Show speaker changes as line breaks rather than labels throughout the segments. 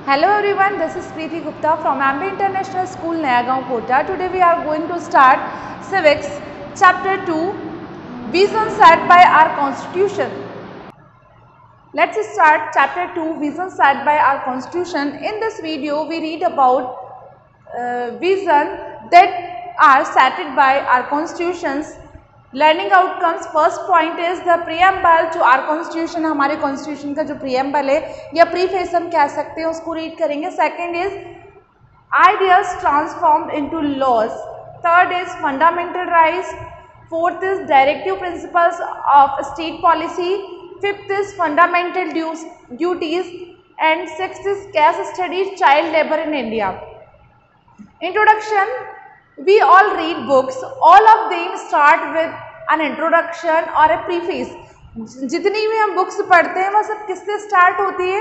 Hello everyone, this is Preeti Gupta from Ambe International School, Nayagaon, Kota. Today we are going to start Civics, Chapter 2, Vision Set by our Constitution. Let's start Chapter 2, Vision Set by our Constitution. In this video, we read about vision that are set by our constitutions. Learning outcomes, first point is the preamble to our constitution. हमारे constitution का जो preamble है या preface हम कह सकते हैं, उसको रीड करेंगे. Second is ideas transformed into laws. Third is fundamental rights. Fourth is directive principles of state policy. Fifth is fundamental duties and sixth is case study child labour in India. Introduction. We all read books. All of them start with an introduction or a preface. जितनी भी हम books पढ़ते हैं वो सब किससे start होती है?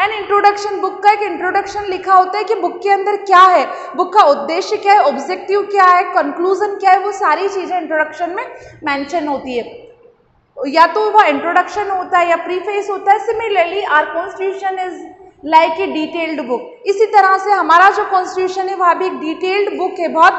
An introduction. बुक का एक इंट्रोडक्शन लिखा होता है कि बुक के अंदर क्या है, बुक का उद्देश्य क्या है, ऑब्जेक्टिव क्या है, कंक्लूजन क्या है, वो सारी चीज़ें इंट्रोडक्शन में मेंशन होती है. या तो वह इंट्रोडक्शन होता है या प्रीफेस होता है. Similarly our constitution is like a detailed book. इसी तरह से हमारा जो कॉन्स्टिट्यूशन है वह भी एक डिटेल्ड बुक है, बहुत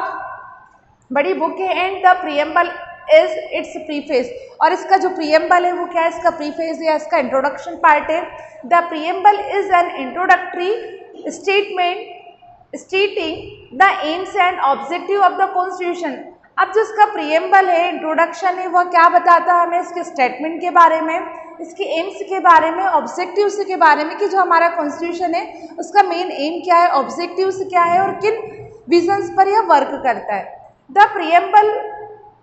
बड़ी बुक है. And the preamble is it's preface. और इसका जो प्रीएम्बल है वो क्या है? इसका प्रीफेस या इसका इंट्रोडक्शन पार्ट है. The preamble is an introductory statement stating the AIIMS and objective of the constitution. अब जिसका प्रीएम्बल है, इंट्रोडक्शन है, वह क्या बताता है हमें? इसके स्टेटमेंट के बारे में, इसके एम्स के बारे में, ऑब्जेक्टिव्स के बारे में कि जो हमारा कॉन्स्टिट्यूशन है उसका मेन एम क्या है, ऑब्जेक्टिव्स क्या है और किन विजन्स पर यह वर्क करता है. The preamble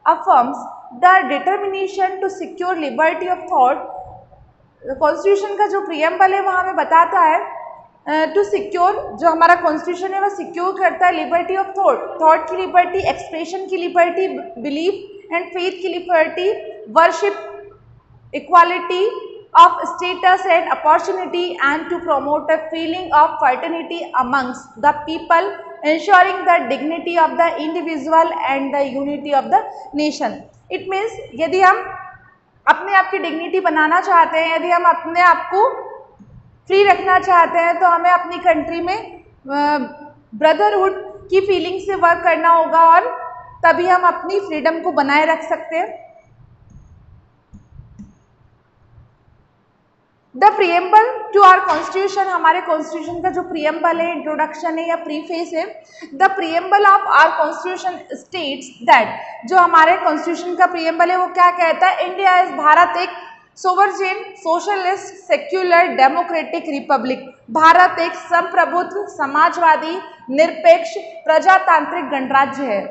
affirms the determination to secure liberty of thought. Constitution का जो प्रीएम्बल है वह हमें बताता है टू सिक्योर, जो हमारा कॉन्स्टिट्यूशन है वह सिक्योर करता है लिबर्टी ऑफ थॉट, थॉट की लिबर्टी, एक्सप्रेशन की लिबर्टी, बिलीफ एंड फेथ की liberty, worship, equality of status and opportunity, and to promote a feeling of fraternity amongst the people, ensuring the dignity of the individual and the unity of the nation. It means यदि हम अपने आप की dignity बनाना चाहते हैं, यदि हम अपने आप को फ्री रखना चाहते हैं, तो हमें अपनी कंट्री में ब्रदरहुड की फीलिंग से वर्क करना होगा और तभी हम अपनी फ्रीडम को बनाए रख सकते हैं. The preamble to our constitution. हमारे कॉन्स्टिट्यूशन का जो प्रीएम्बल है, इंट्रोडक्शन है या प्रीफेस है. The preamble of our constitution states that. जो हमारे कॉन्स्टिट्यूशन का प्रीएम्बल है वो क्या कहता है? इंडिया इज, भारत एक sovereign, socialist, secular, democratic republic. Bharat एक संप्रभुत्व, समाजवादी, निरपेक्ष, प्रजातांत्रिक गणराज्य है.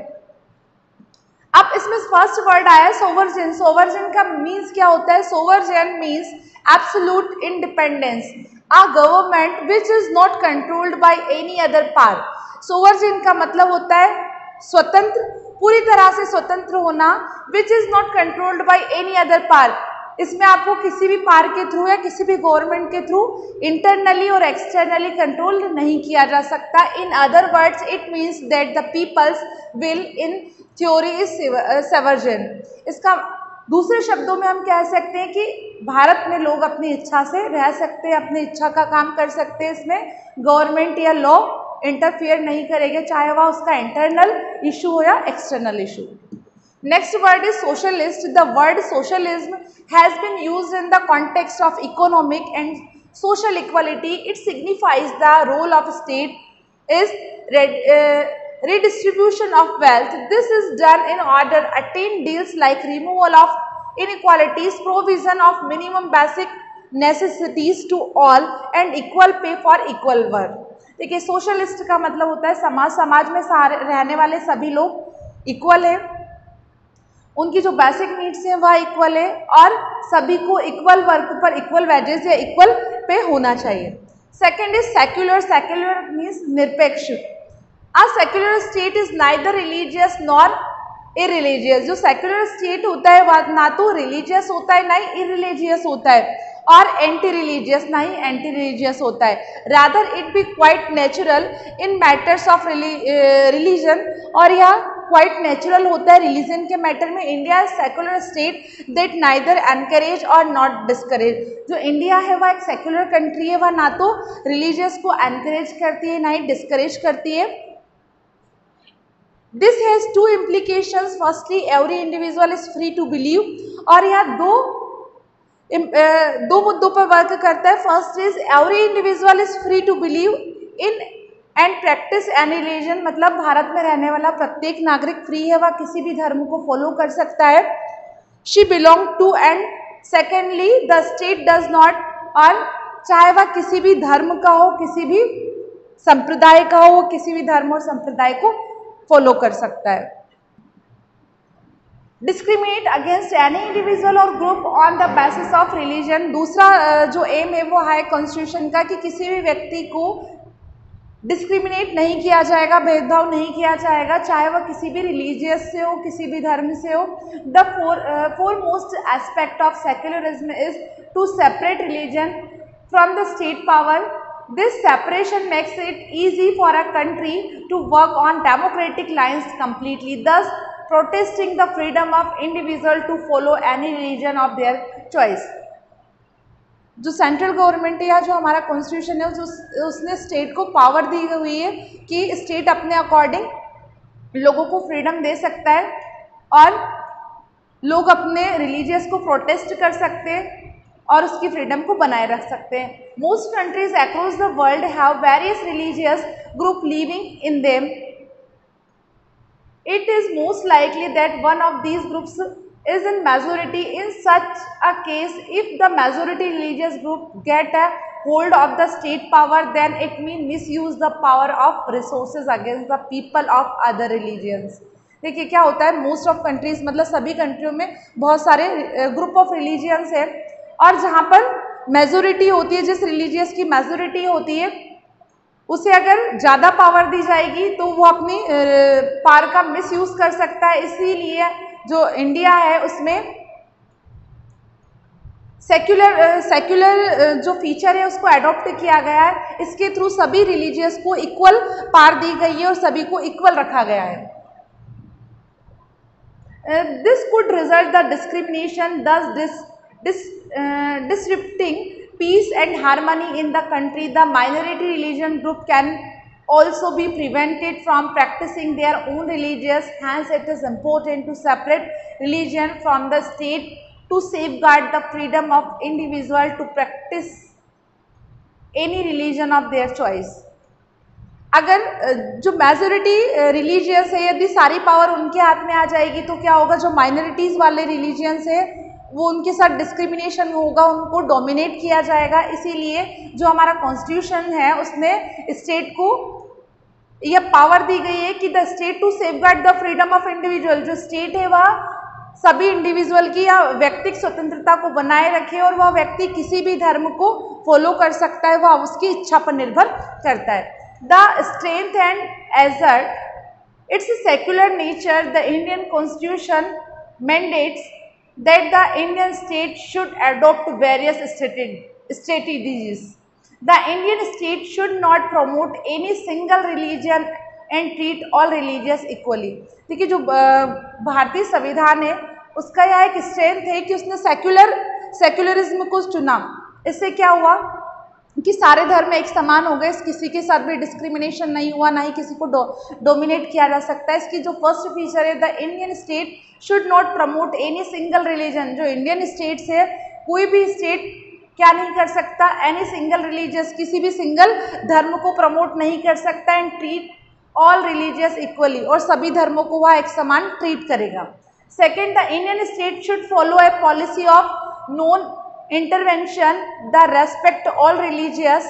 अब इसमें फर्स्ट वर्ड आया है सोवरजेन. सोवरजेन का मीन्स क्या होता है? सोवरजेन means absolute independence, a government which is not controlled by any other power. सोवरजेन का मतलब होता है स्वतंत्र, पूरी तरह से स्वतंत्र होना. which is not controlled by any other power. इसमें आपको किसी भी पावर के थ्रू या किसी भी गवर्नमेंट के थ्रू इंटरनली और एक्सटर्नली कंट्रोल नहीं किया जा सकता. In other words it means that the people's will in theory is sovereign. इसका दूसरे शब्दों में हम कह सकते हैं कि भारत में लोग अपनी इच्छा से रह सकते हैं, अपनी इच्छा का काम कर सकते हैं. इसमें गवर्नमेंट या लॉ इंटरफियर नहीं करेगा, चाहे वह उसका इंटरनल इशू हो या external issue. Next word is socialist. The word socialism has been used in the context of economic and social equality. It signifies the role of state is redistribution of wealth. This is done in order to attain deals like removal of inequalities, provision of minimum basic necessities to all and equal pay for equal work. देखिए, socialist का मतलब होता है समाज में सारे रहने वाले सभी लोग इक्वल है, उनकी जो बेसिक नीड्स हैं वह इक्वल है और सभी को इक्वल वर्क पर इक्वल वेजेस या इक्वल पे होना चाहिए. Second is secular. Secular means निरपेक्ष. A secular state is neither religious nor irreligious. जो सेक्युलर स्टेट होता है वह ना तो रिलीजियस होता है ना ही इररिलीजियस होता है और एंटी रिलीजियस ना ही एंटी रिलीजियस होता है. Rather it be quite natural in matters of religion. और यह क्वाइट नेचुरल होता है रिलीजन के मैटर में। India secular state that neither encourage और नॉट डिस्करेज। जो इंडिया है वह एक सेकुलर कंट्री है, वह ना तो रिलीजियस को एनकरेज करती है ना ही डिस्करेज करती है। This has two implications, firstly every individual is free to believe, और यहाँ दो मुद्दों पर वर्क करता है। First is every individual is free to believe in and practice any religion, मतलब भारत में रहने वाला प्रत्येक नागरिक फ्री है, वह किसी भी धर्म को फॉलो कर सकता है। She belong to, and secondly the state does not, और चाहे वह किसी भी धर्म का हो, किसी भी संप्रदाय का हो, किसी भी धर्म और संप्रदाय को फॉलो कर सकता है। डिस्क्रिमिनेट अगेंस्ट एनी इंडिविजुअल और group on the basis of religion. दूसरा जो एम है वो है कॉन्स्टिट्यूशन का कि किसी भी व्यक्ति को डिस्क्रिमिनेट नहीं किया जाएगा, भेदभाव नहीं किया जाएगा, चाहे वह किसी भी रिलीजियस से हो, किसी भी धर्म से हो। The foremost aspect of secularism is to separate religion from the state power. This separation makes it easy for a country to work on democratic lines completely, thus protesting the freedom of individual to follow any religion of their choice. जो central government है या जो हमारा constitution है उसने state को power दी हुई है कि स्टेट अपने अकॉर्डिंग लोगों को फ्रीडम दे सकता है और लोग अपने रिलीजियस को प्रोटेस्ट कर सकते हैं और उसकी फ्रीडम को बनाए रख सकते हैं। Most countries across the world have various religious group living in them. It is most likely that one of these groups is in majority. In such a case, if the majority religious group get a hold of the state power, then it may misuse the power of resources against the people of other religions. देखिए क्या होता है, most of countries मतलब सभी कंट्रियों में बहुत सारे group of religions है और जहाँ पर मेजोरिटी होती है, जिस रिलीजियस की मेजोरिटी होती है उसे अगर ज़्यादा पावर दी जाएगी तो वो अपनी पावर का मिसयूज़ कर सकता है। इसीलिए जो इंडिया है उसमें सेक्युलर जो फीचर है उसको अडॉप्ट किया गया है। इसके थ्रू सभी रिलीजियस को इक्वल पावर दी गई है और सभी को इक्वल रखा गया है। This could result the discrimination, दस disrupting peace and harmony in the country. The minority religion group can also be prevented from practicing their own religious. Hence it is important to separate religion from the state to safeguard the freedom of individual to practice any religion of their choice. अगर जो majority religious है यदि सारी power उनके हाथ में आ जाएगी तो क्या होगा, जो माइनॉरिटीज़ वाले रिलीजियंस है वो उनके साथ डिस्क्रिमिनेशन होगा, उनको डोमिनेट किया जाएगा। इसीलिए जो हमारा कॉन्स्टिट्यूशन है उसमें स्टेट को यह पावर दी गई है कि the state to safeguard the freedom of individual. जो स्टेट है वह सभी इंडिविजुअल की या व्यक्तिगत स्वतंत्रता को बनाए रखे और वह व्यक्ति किसी भी धर्म को फॉलो कर सकता है, वह उसकी इच्छा पर निर्भर करता है। The strength and assert it's secular nature, the Indian constitution mandates that the Indian state should adopt various strategies. The Indian state should not promote any single religion and treat all religious equally. देखिए जो भारतीय संविधान है उसका यह एक strength है कि उसने सेक्युलरिज्म को चुना। इससे क्या हुआ कि सारे धर्म एक समान हो गए, किसी के साथ भी डिस्क्रिमिनेशन नहीं हुआ, ना ही किसी को डोमिनेट किया जा सकता है। इसकी जो फर्स्ट फीचर है, the Indian state should not promote any single religion. जो इंडियन स्टेट्स है कोई भी स्टेट क्या नहीं कर सकता, एनी सिंगल रिलीजियस, किसी भी सिंगल धर्म को प्रमोट नहीं कर सकता, and treat all religious equally, और सभी धर्मों को वह एक समान ट्रीट करेगा। Second, the Indian state should follow A policy of non intervention, the respect all religious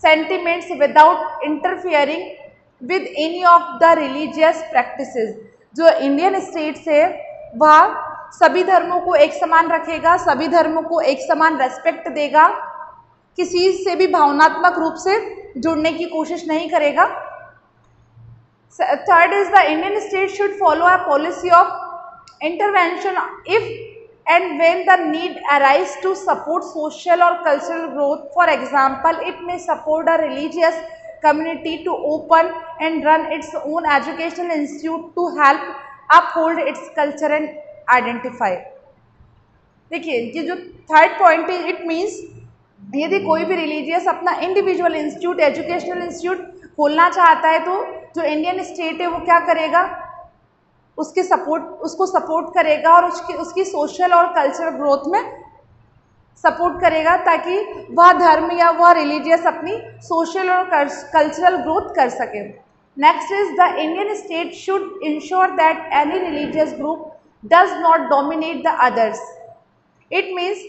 sentiments without interfering with any of the religious practices. जो इंडियन स्टेट्स है वह सभी धर्मों को एक समान रखेगा, सभी धर्मों को एक समान रेस्पेक्ट देगा, किसी से भी भावनात्मक रूप से जुड़ने की कोशिश नहीं करेगा। Third is the Indian state should follow a policy of intervention if and when the need arises to support social or cultural growth. For example, it may support a religious community to open and run its own educational institute to help uphold its culture and identify. देखिए ये जो third point है, it means यदि कोई भी religious अपना individual institute, educational institute खोलना चाहता है तो जो इंडियन स्टेट है वो क्या करेगा, उसको सपोर्ट करेगा और उसकी सोशल और कल्चरल ग्रोथ में सपोर्ट करेगा ताकि वह धर्म या वह रिलीजियस अपनी सोशल और कल्चरल ग्रोथ कर सके. Next is the Indian state should ensure that any religious group does not dominate the others. It means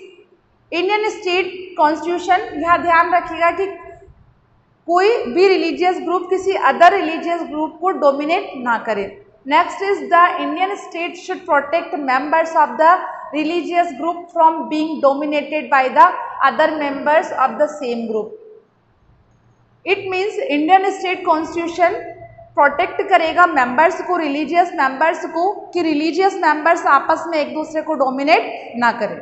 Indian state constitution यह ध्यान रखेगा कि कोई भी रिलीजियस ग्रुप किसी अदर रिलीजियस ग्रुप को डोमिनेट ना करे. Next is the Indian state should protect members of the religious group from being dominated by the other members of the same group. It means Indian state constitution protect करेगा members को, religious members को, कि religious members आपस में एक दूसरे को dominate ना करें.